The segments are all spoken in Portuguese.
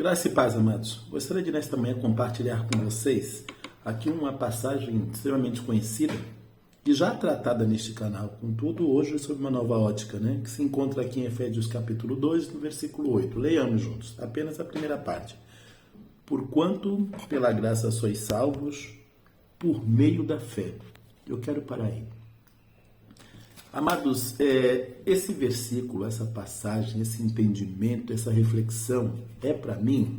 Graça e paz, amados. Gostaria de nesta manhã compartilhar com vocês aqui uma passagem extremamente conhecida e já tratada neste canal, contudo hoje sob uma nova ótica, que se encontra aqui em Efésios capítulo 2, no versículo 8. Leiamos juntos, apenas a primeira parte. Porquanto pela graça sois salvos por meio da fé. Eu quero parar aí. Amados, esse versículo, essa passagem, esse entendimento, essa reflexão é para mim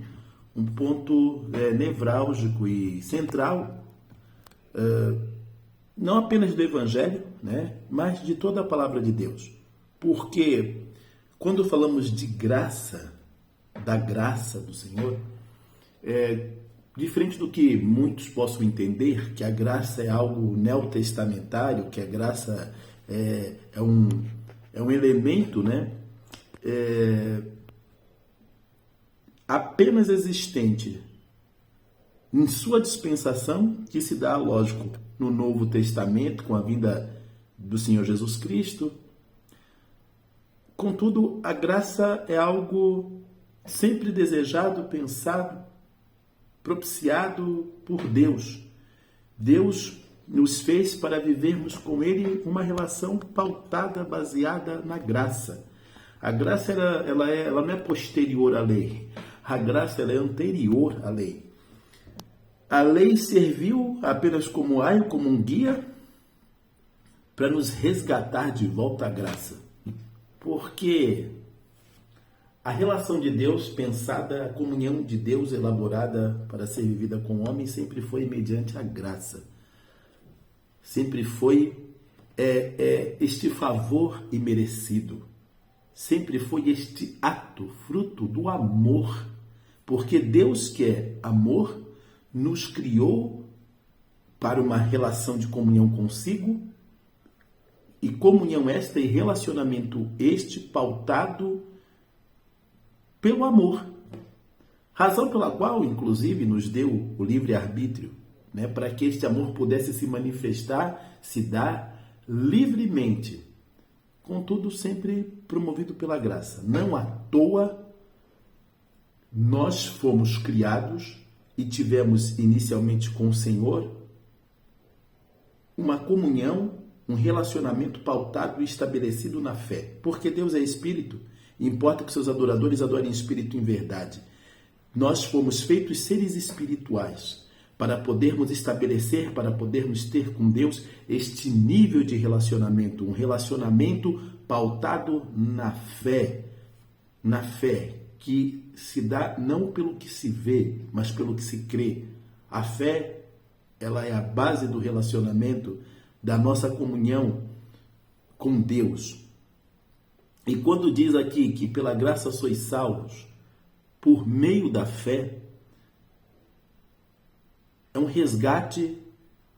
um ponto nevrálgico e central, não apenas do Evangelho, mas de toda a palavra de Deus. Porque quando falamos de graça, da graça do Senhor, diferente do que muitos possam entender, que a graça é algo neotestamentário, que a graça é um elemento apenas existente em sua dispensação, que se dá, lógico, no Novo Testamento, com a vinda do Senhor Jesus Cristo. Contudo, a graça é algo sempre desejado, pensado, propiciado por Deus. Deus nos fez para vivermos com Ele uma relação pautada, baseada na graça. A graça ela não é posterior à lei. A graça ela é anterior à lei. A lei serviu apenas como aio, como um guia, para nos resgatar de volta à graça. Porque a relação de Deus pensada, a comunhão de Deus elaborada para ser vivida com o homem sempre foi mediante a graça. Sempre foi este favor imerecido. Sempre foi este ato, fruto do amor. Porque Deus, que é amor, nos criou para uma relação de comunhão consigo, e comunhão esta e relacionamento este pautado pelo amor. Razão pela qual, inclusive, nos deu o livre-arbítrio, para que este amor pudesse se manifestar, se dar livremente. Contudo, sempre promovido pela graça. Não à toa, nós fomos criados e tivemos inicialmente com o Senhor uma comunhão, um relacionamento pautado e estabelecido na fé. Porque Deus é Espírito, e importa que seus adoradores adorem Espírito em verdade. Nós fomos feitos seres espirituais para podermos estabelecer, para podermos ter com Deus este nível de relacionamento, um relacionamento pautado na fé que se dá não pelo que se vê, mas pelo que se crê. A fé, ela é a base do relacionamento, da nossa comunhão com Deus. E quando diz aqui que pela graça sois salvos por meio da fé, é um resgate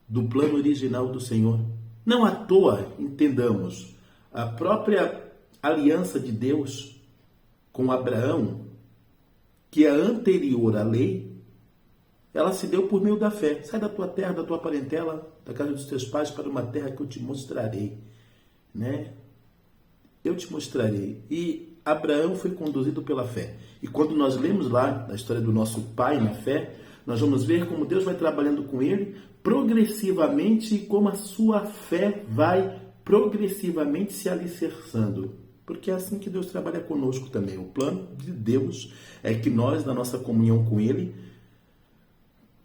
do plano original do Senhor. Não à toa, entendamos, a própria aliança de Deus com Abraão, que é anterior à lei, ela se deu por meio da fé. Sai da tua terra, da tua parentela, da casa dos teus pais, para uma terra que eu te mostrarei. Eu te mostrarei. E Abraão foi conduzido pela fé. E quando nós lemos lá a história do nosso pai na fé, nós vamos ver como Deus vai trabalhando com ele progressivamente e como a sua fé vai progressivamente se alicerçando. Porque é assim que Deus trabalha conosco também. O plano de Deus é que nós, na nossa comunhão com Ele,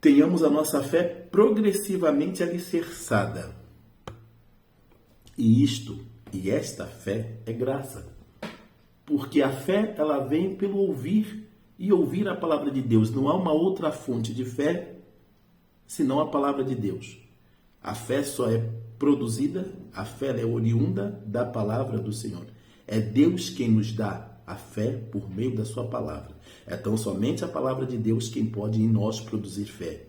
tenhamos a nossa fé progressivamente alicerçada. E esta fé é graça. Porque a fé, ela vem pelo ouvir e ouvir a palavra de Deus. Não há uma outra fonte de fé senão a palavra de Deus. A fé só é produzida, a fé é oriunda da palavra do Senhor. É Deus quem nos dá a fé por meio da sua palavra. É tão somente a palavra de Deus quem pode em nós produzir fé.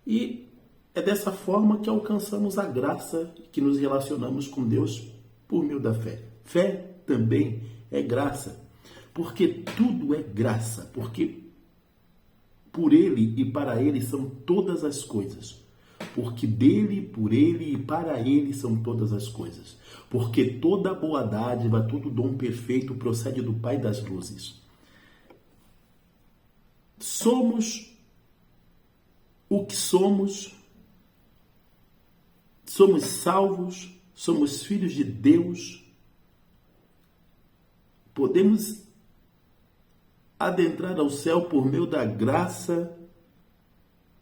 E é dessa forma que alcançamos a graça, que nos relacionamos com Deus por meio da fé. Fé também é graça. Porque tudo é graça, porque por Ele e para Ele são todas as coisas. Porque dele, por Ele e para Ele são todas as coisas. Porque toda boa dádiva, todo dom perfeito procede do Pai das luzes. somos o que somos salvos, somos filhos de Deus, podemos adentrar ao céu por meio da graça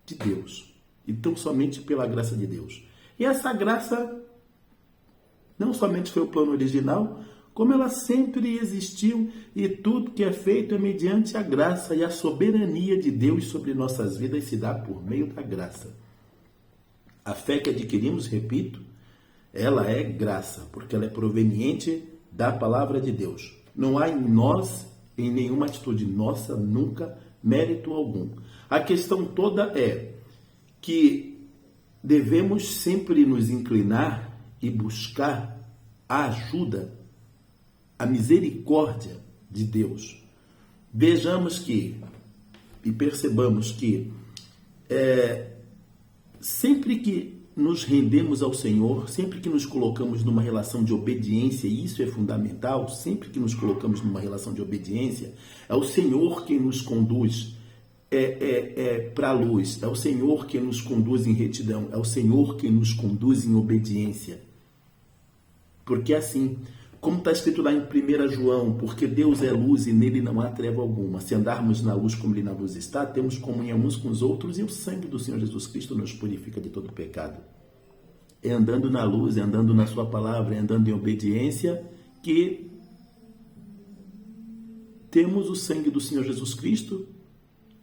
de Deus. Então, somente pela graça de Deus. E essa graça não somente foi o plano original, como ela sempre existiu, e tudo que é feito é mediante a graça, e a soberania de Deus sobre nossas vidas se dá por meio da graça. A fé que adquirimos, repito, ela é graça, porque ela é proveniente da palavra de Deus. Não há em nós, em nenhuma atitude nossa, nunca, mérito algum. A questão toda é que devemos sempre nos inclinar e buscar a ajuda, a misericórdia de Deus. Vejamos que, e percebamos que, sempre que nos rendemos ao Senhor, sempre que nos colocamos numa relação de obediência, e isso é fundamental, sempre que nos colocamos numa relação de obediência, é o Senhor quem nos conduz para a luz, é o Senhor quem nos conduz em retidão, é o Senhor quem nos conduz em obediência. Porque assim, como está escrito lá em 1 João, porque Deus é luz e nele não há treva alguma. Se andarmos na luz como ele na luz está, temos comunhão uns com os outros e o sangue do Senhor Jesus Cristo nos purifica de todo pecado. É andando na luz, é andando na sua palavra, é andando em obediência que temos o sangue do Senhor Jesus Cristo,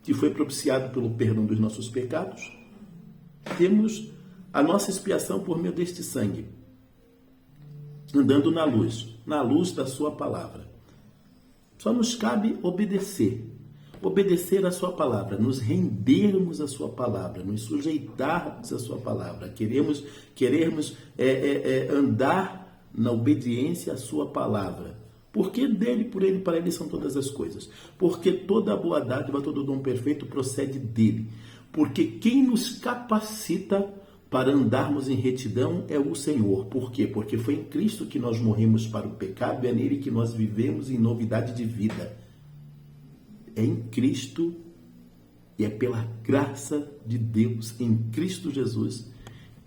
que foi propiciado pelo perdão dos nossos pecados. Temos a nossa expiação por meio deste sangue. Andando na luz da sua palavra. Só nos cabe obedecer à sua palavra, nos rendermos à sua palavra, nos sujeitarmos à sua palavra, querermos andar na obediência à sua palavra. Porque dele, por ele, para ele são todas as coisas. Porque toda a boa dádiva, todo dom perfeito procede dele. Porque quem nos capacita para andarmos em retidão é o Senhor. Por quê? Porque foi em Cristo que nós morremos para o pecado e é nele que nós vivemos em novidade de vida. É em Cristo e é pela graça de Deus, em Cristo Jesus,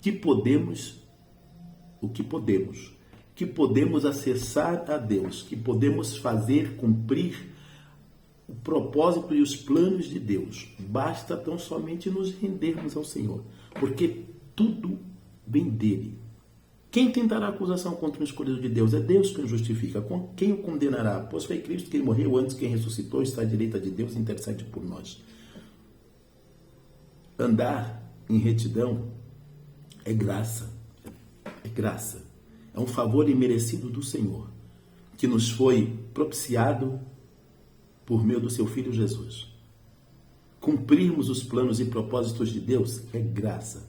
que podemos acessar a Deus, que podemos fazer cumprir o propósito e os planos de Deus. Basta tão somente nos rendermos ao Senhor, porque tudo vem dele. Quem tentará acusação contra o escolhido de Deus? É Deus quem o justifica. Quem o condenará? Pois foi Cristo quem morreu antes, quem ressuscitou, está à direita de Deus e intercede por nós. Andar em retidão é graça. É graça. É um favor imerecido do Senhor, que nos foi propiciado por meio do seu Filho Jesus. Cumprirmos os planos e propósitos de Deus é graça.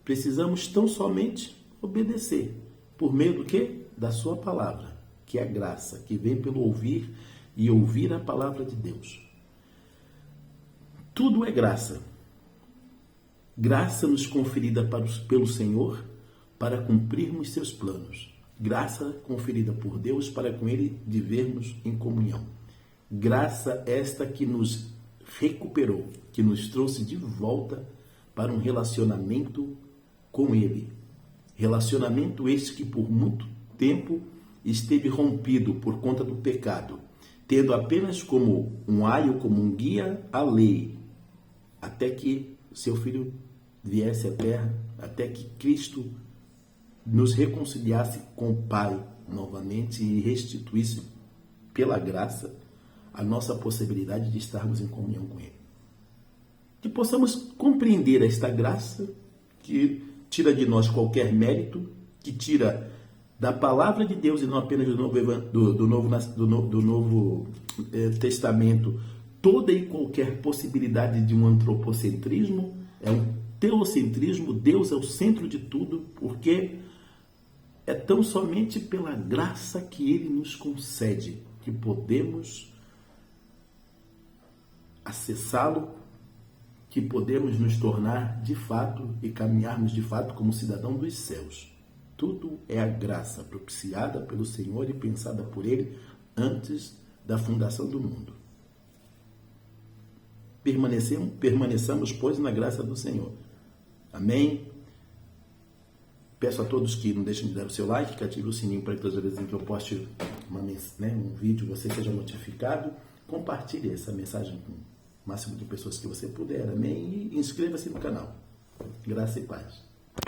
Precisamos tão somente obedecer. Por meio do quê? Da sua palavra, que é a graça, que vem pelo ouvir e ouvir a palavra de Deus. Tudo é graça. Graça nos conferida pelo Senhor para cumprirmos seus planos. Graça conferida por Deus para com Ele vivermos em comunhão. Graça esta que nos recuperou, que nos trouxe de volta para um relacionamento com Ele. Relacionamento este que por muito tempo esteve rompido por conta do pecado, tendo apenas como um aio, como um guia, a lei, até que seu Filho viesse à terra, até que Cristo nos reconciliasse com o Pai novamente e restituísse pela graça a nossa possibilidade de estarmos em comunhão com Ele. Que possamos compreender esta graça que tira de nós qualquer mérito, que tira da palavra de Deus e não apenas do Novo Testamento toda e qualquer possibilidade de um antropocentrismo, é um teocentrismo. Deus é o centro de tudo, porque é tão somente pela graça que Ele nos concede que podemos acessá-lo, que podemos nos tornar de fato e caminharmos de fato como cidadão dos céus. Tudo é a graça propiciada pelo Senhor e pensada por Ele antes da fundação do mundo. Permaneçamos, pois, na graça do Senhor. Amém? Peço a todos que não deixem de dar o seu like, que ative o sininho para que todas as vezes que eu poste um vídeo, você seja notificado. Compartilhe essa mensagem com o máximo de pessoas que você puder. Amém? E inscreva-se no canal. Graça e paz.